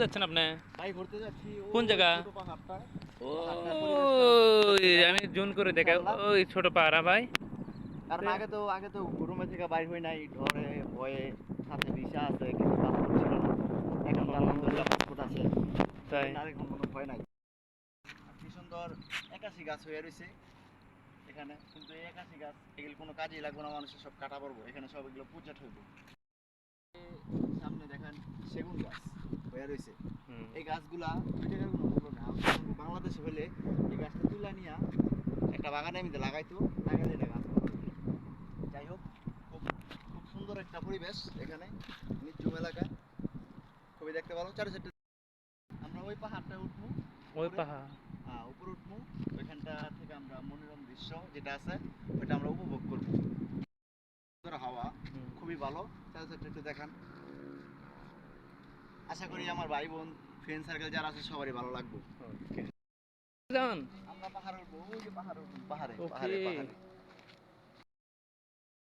যাচ্ছেন আপনি? ভাই ঘুরতে যাচ্ছি কোন জায়গা? ছোট পাহাড়টা। পাহাড়টার পরিবেশটা ওই দেখতে যাবো আমি জুম করে দেখাই। ইনশাআল্লাহ। ওই ছোট পাড়া ভাই। কারণ আগে তো রুমে থেকে বাইর হই নাই, ডরে ভয়ে, সাথে ভিসা আছে কিন্তু পাসপোর্ট ছিল না। এখন তো আলহামদুলিল্লাহ পাসপোর্ট আছে, তাই সেজন্য আর এখন কোনো ভয় নাই। আর কি সুন্দর একাশি গাছ হয়ে রয়েছে এখানে, কিন্তু এই একাশি গাছ এগুলো কোনো কাজেই লাগবে না, মানুষের সব কাটা পড়বো, এখানে সব এগুলো পূজা হইব। সামনে দেখেন সেগুন গাছ হয়ে রয়েছে। হুম। এই গাছগুলা ওই জায়গার কোনো মূল্য না, বাংলাদেশে হলে এই গাছটা তুলে নিয়ে একটা বাগানে আমি লাগাইতো, লাগাইলে এটা গাছ হতো। যাই হোক, খুব খুব সুন্দর একটা পরিবেশ এখানে, নির্জুম এলাকা, খুবই দেখতে ভালো। চারো আমরা ওই পাহাড়টা উঠবো, ওই উপরে পাহাড়। উপরে উঠবো, ওইখানটা থেকে আমরা মনোরম দৃশ্য যেটা আছে ওইটা আমরা উপভোগ করবো। সুন্দর হাওয়া, খুবই ভালো। চারো একটু দেখান। আশা করি আমার ভাই বোন ফ্রেন্ড সার্কেল যারা আছে সবারই ভালো লাগবে। যান। আমরা পাহাড়ে উঠবো, ওই যে পাহাড়ে উঠবো, পাহাড়ে ওকে। পাহাড়ে পাহাড়ে